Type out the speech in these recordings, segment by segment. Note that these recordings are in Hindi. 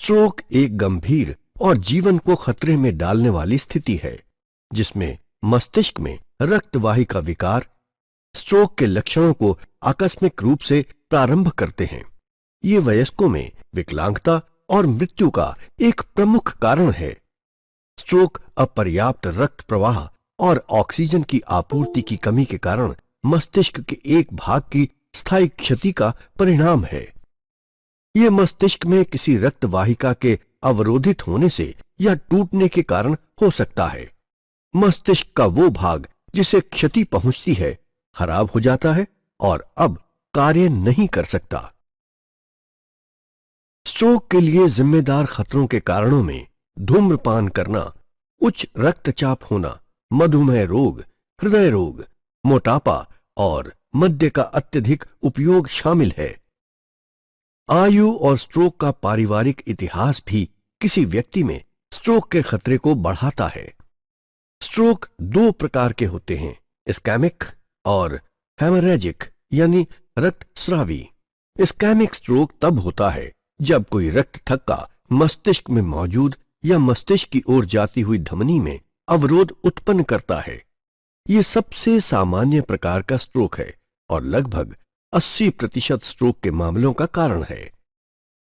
स्ट्रोक एक गंभीर और जीवन को खतरे में डालने वाली स्थिति है, जिसमें मस्तिष्क में रक्तवाहिका विकार स्ट्रोक के लक्षणों को आकस्मिक रूप से प्रारंभ करते हैं। ये वयस्कों में विकलांगता और मृत्यु का एक प्रमुख कारण है। स्ट्रोक अपर्याप्त रक्त प्रवाह और ऑक्सीजन की आपूर्ति की कमी के कारण मस्तिष्क के एक भाग की स्थायी क्षति का परिणाम है। यह मस्तिष्क में किसी रक्त वाहिका के अवरोधित होने से या टूटने के कारण हो सकता है। मस्तिष्क का वो भाग जिसे क्षति पहुंचती है खराब हो जाता है और अब कार्य नहीं कर सकता। स्ट्रोक के लिए जिम्मेदार खतरों के कारणों में धूम्रपान करना, उच्च रक्तचाप होना, मधुमेह रोग, हृदय रोग, मोटापा और मद्य का अत्यधिक उपयोग शामिल है। आयु और स्ट्रोक का पारिवारिक इतिहास भी किसी व्यक्ति में स्ट्रोक के खतरे को बढ़ाता है। स्ट्रोक दो प्रकार के होते हैं, इस्कैमिक और हेमोरेजिक यानी रक्तस्रावी। इस्कैमिक स्ट्रोक तब होता है जब कोई रक्त थक्का मस्तिष्क में मौजूद या मस्तिष्क की ओर जाती हुई धमनी में अवरोध उत्पन्न करता है। यह सबसे सामान्य प्रकार का स्ट्रोक है और लगभग 80% स्ट्रोक के मामलों का कारण है।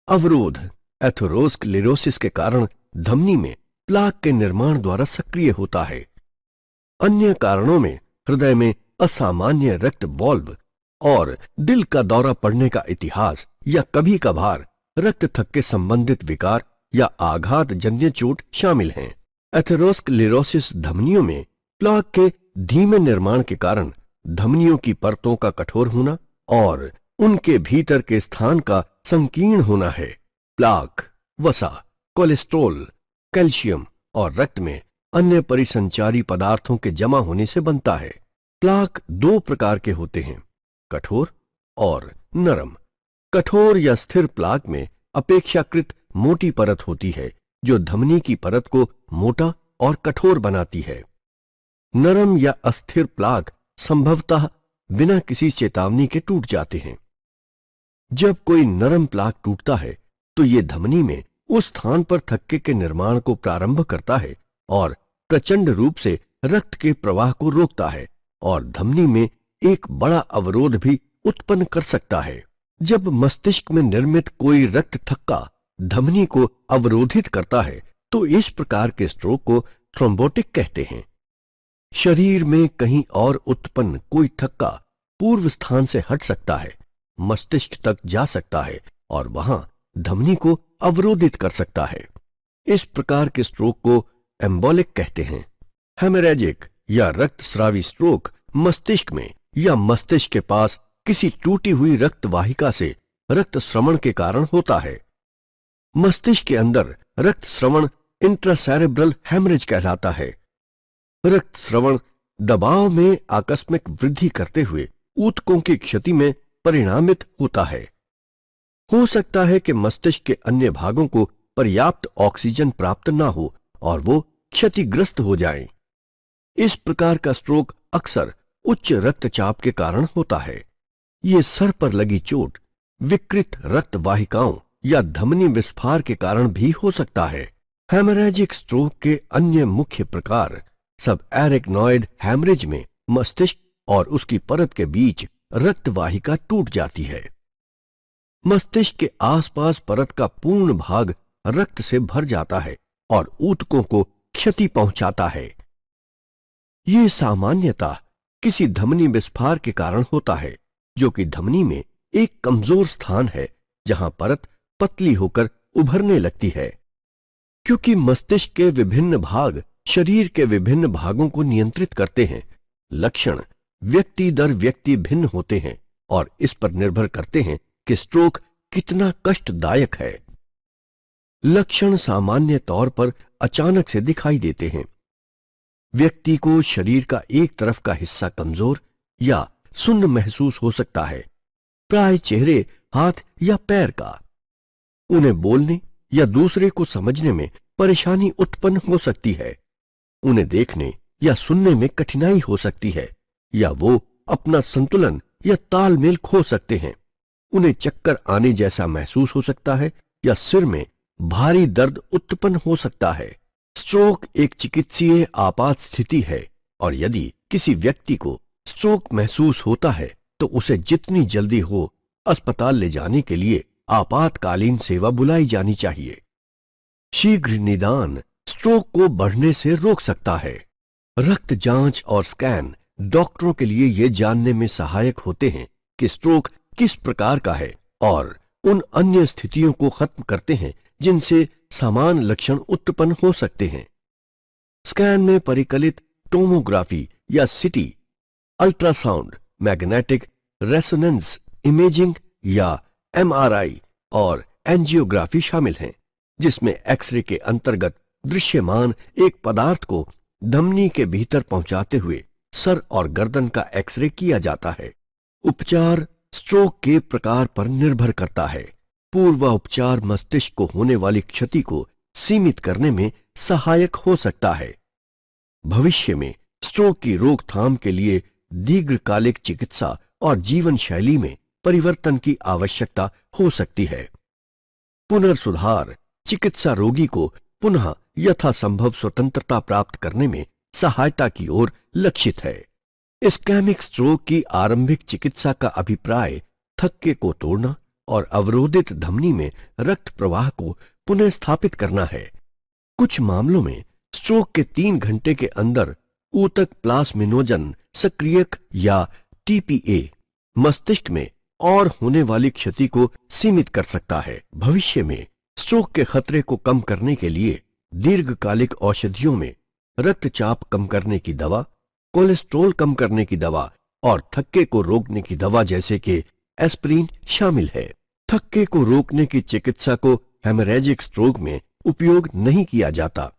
अवरोध एथेरोस्क्लेरोसिस के कारण धमनी में प्लाक के निर्माण द्वारा सक्रिय होता है। अन्य कारणों में हृदय में असामान्य रक्त वाल्व और दिल का दौरा पड़ने का इतिहास या कभी कभार रक्त थक्के संबंधित विकार या आघात जन्य चोट शामिल हैं। एथेरोस्क्लेरोसिस धमनियों में प्लाक के धीमे निर्माण के कारण धमनियों की परतों का कठोर होना और उनके भीतर के स्थान का संकीर्ण होना है। प्लाक वसा, कोलेस्ट्रॉल, कैल्शियम और रक्त में अन्य परिसंचारी पदार्थों के जमा होने से बनता है। प्लाक दो प्रकार के होते हैं, कठोर और नरम। कठोर या स्थिर प्लाक में अपेक्षाकृत मोटी परत होती है जो धमनी की परत को मोटा और कठोर बनाती है। नरम या अस्थिर प्लाक संभवतः बिना किसी चेतावनी के टूट जाते हैं। जब कोई नरम प्लाक टूटता है तो ये धमनी में उस स्थान पर थक्के के निर्माण को प्रारंभ करता है और प्रचंड रूप से रक्त के प्रवाह को रोकता है और धमनी में एक बड़ा अवरोध भी उत्पन्न कर सकता है। जब मस्तिष्क में निर्मित कोई रक्त थक्का धमनी को अवरोधित करता है तो इस प्रकार के स्ट्रोक को थ्रोम्बोटिक कहते हैं। शरीर में कहीं और उत्पन्न कोई थक्का पूर्व स्थान से हट सकता है, मस्तिष्क तक जा सकता है और वहां धमनी को अवरोधित कर सकता है। इस प्रकार के स्ट्रोक को एम्बोलिक कहते हैं। हेमोरेजिक या रक्तस्रावी स्ट्रोक मस्तिष्क में या मस्तिष्क के पास किसी टूटी हुई रक्त वाहिका से रक्त श्रवण के कारण होता है। मस्तिष्क के अंदर रक्त श्रवण इंट्रासेरेब्रल हेमरेज कहलाता है। रक्त श्रवण दबाव में आकस्मिक वृद्धि करते हुए ऊतकों की क्षति में परिणामित होता है। हो सकता है कि मस्तिष्क के अन्य भागों को पर्याप्त ऑक्सीजन प्राप्त ना हो और वो क्षतिग्रस्त हो जाएं। इस प्रकार का स्ट्रोक अक्सर उच्च रक्तचाप के कारण होता है। ये सर पर लगी चोट, विकृत रक्त वाहिकाओं या धमनी विस्फार के कारण भी हो सकता है। हेमोरेजिक स्ट्रोक के अन्य मुख्य प्रकार सब एरेक्नॉइड हेमरेज में मस्तिष्क और उसकी परत के बीच रक्त वाहिका टूट जाती है। मस्तिष्क के आसपास परत का पूर्ण भाग रक्त से भर जाता है और ऊतकों को क्षति पहुंचाता है। ये सामान्यतः किसी धमनी विस्फार के कारण होता है, जो कि धमनी में एक कमजोर स्थान है जहां परत पतली होकर उभरने लगती है। क्योंकि मस्तिष्क के विभिन्न भाग शरीर के विभिन्न भागों को नियंत्रित करते हैं, लक्षण व्यक्ति दर व्यक्ति भिन्न होते हैं और इस पर निर्भर करते हैं कि स्ट्रोक कितना कष्टदायक है। लक्षण सामान्य तौर पर अचानक से दिखाई देते हैं। व्यक्ति को शरीर का एक तरफ का हिस्सा कमजोर या सुन्न महसूस हो सकता है, प्राय चेहरे, हाथ या पैर का। उन्हें बोलने या दूसरे को समझने में परेशानी उत्पन्न हो सकती है। उन्हें देखने या सुनने में कठिनाई हो सकती है या वो अपना संतुलन या तालमेल खो सकते हैं। उन्हें चक्कर आने जैसा महसूस हो सकता है या सिर में भारी दर्द उत्पन्न हो सकता है। स्ट्रोक एक चिकित्सीय आपात स्थिति है और यदि किसी व्यक्ति को स्ट्रोक महसूस होता है तो उसे जितनी जल्दी हो अस्पताल ले जाने के लिए आपातकालीन सेवा बुलाई जानी चाहिए। शीघ्र निदान स्ट्रोक को बढ़ने से रोक सकता है। रक्त जांच और स्कैन डॉक्टरों के लिए ये जानने में सहायक होते हैं कि स्ट्रोक किस प्रकार का है और उन अन्य स्थितियों को खत्म करते हैं जिनसे समान लक्षण उत्पन्न हो सकते हैं। स्कैन में परिकलित टोमोग्राफी या सीटी, अल्ट्रासाउंड, मैग्नेटिक रेजोनेंस इमेजिंग या एमआरआई और एंजियोग्राफी शामिल हैं, जिसमें एक्सरे के अंतर्गत दृश्यमान एक पदार्थ को धमनी के भीतर पहुंचाते हुए सर और गर्दन का एक्सरे किया जाता है। उपचार स्ट्रोक के प्रकार पर निर्भर करता है। पूर्वापचार मस्तिष्क को होने वाली क्षति को सीमित करने में सहायक हो सकता है। भविष्य में स्ट्रोक की रोकथाम के लिए दीर्घकालिक चिकित्सा और जीवन शैली में परिवर्तन की आवश्यकता हो सकती है। पुनर्सुधार चिकित्सा रोगी को पुनः यथासंभव स्वतंत्रता प्राप्त करने में सहायता की ओर लक्षित है। इस्केमिक स्ट्रोक की आरंभिक चिकित्सा का अभिप्राय थक्के को तोड़ना और अवरोधित धमनी में रक्त प्रवाह को पुनः स्थापित करना है। कुछ मामलों में स्ट्रोक के 3 घंटे के अंदर ऊतक प्लाज्मिनोजन सक्रियक या टीपीए मस्तिष्क में और होने वाली क्षति को सीमित कर सकता है। भविष्य में स्ट्रोक के खतरे को कम करने के लिए दीर्घकालिक औषधियों में रक्तचाप कम करने की दवा, कोलेस्ट्रॉल कम करने की दवा और थक्के को रोकने की दवा जैसे कि एस्प्रिन शामिल है। थक्के को रोकने की चिकित्सा को हेमोरेजिक स्ट्रोक में उपयोग नहीं किया जाता।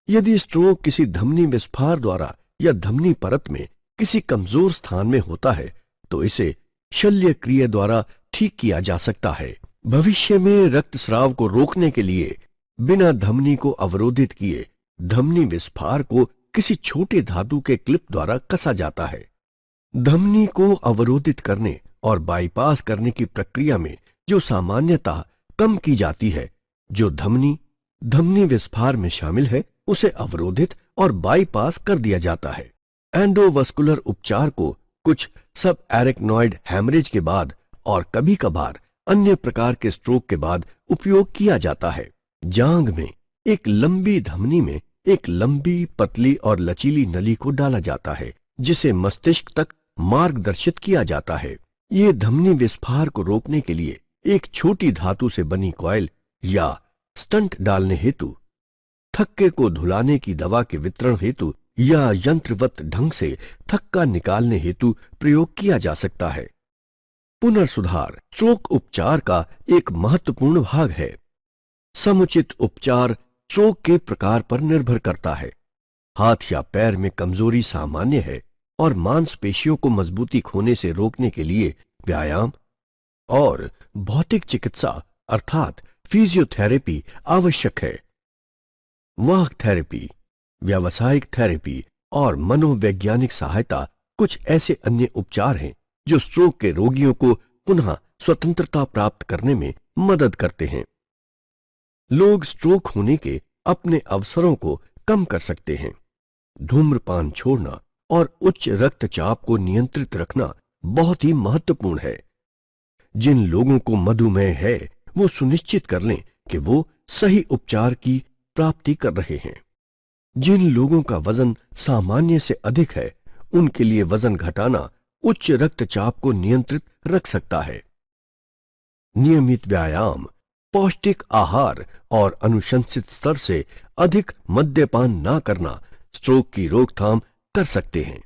यदि स्ट्रोक किसी धमनी विस्फार द्वारा या धमनी परत में किसी कमजोर स्थान में होता है तो इसे शल्य क्रिया द्वारा ठीक किया जा सकता है। भविष्य में रक्तस्राव को रोकने के लिए बिना धमनी को अवरोधित किए धमनी विस्फार को किसी छोटे धातु के क्लिप द्वारा कसा जाता है। धमनी को अवरोधित करने और बाईपास करने की प्रक्रिया में जो सामान्यतः कम की जाती है, जो धमनी विस्फार में शामिल है, उसे अवरोधित और बाईपास कर दिया जाता है। एंडोवस्कुलर उपचार को कुछ सब एरेक्नॉइड हैमरेज के बाद और कभी कभार अन्य प्रकार के स्ट्रोक के बाद उपयोग किया जाता है। जांघ में एक लंबी धमनी में एक लंबी, पतली और लचीली नली को डाला जाता है जिसे मस्तिष्क तक मार्गदर्शित किया जाता है। ये धमनी विस्फार को रोकने के लिए एक छोटी धातु से बनी कॉइल या स्टंट डालने हेतु, थक्के को धुलाने की दवा के वितरण हेतु या यंत्रवत ढंग से थक्का निकालने हेतु प्रयोग किया जा सकता है। पुनर्सुधार स्ट्रोक उपचार का एक महत्वपूर्ण भाग है। समुचित उपचार स्ट्रोक के प्रकार पर निर्भर करता है। हाथ या पैर में कमजोरी सामान्य है और मांसपेशियों को मजबूती खोने से रोकने के लिए व्यायाम और भौतिक चिकित्सा अर्थात फिजियोथेरेपी आवश्यक है। वाक थेरेपी, व्यावसायिक थेरेपी और मनोवैज्ञानिक सहायता कुछ ऐसे अन्य उपचार हैं जो स्ट्रोक के रोगियों को पुनः स्वतंत्रता प्राप्त करने में मदद करते हैं। लोग स्ट्रोक होने के अपने अवसरों को कम कर सकते हैं। धूम्रपान छोड़ना और उच्च रक्तचाप को नियंत्रित रखना बहुत ही महत्वपूर्ण है। जिन लोगों को मधुमेह है वो सुनिश्चित कर लें कि वो सही उपचार की प्राप्ति कर रहे हैं। जिन लोगों का वजन सामान्य से अधिक है उनके लिए वजन घटाना उच्च रक्तचाप को नियंत्रित रख सकता है। नियमित व्यायाम, पौष्टिक आहार और अनुशंसित स्तर से अधिक मद्यपान न करना स्ट्रोक की रोकथाम कर सकते हैं।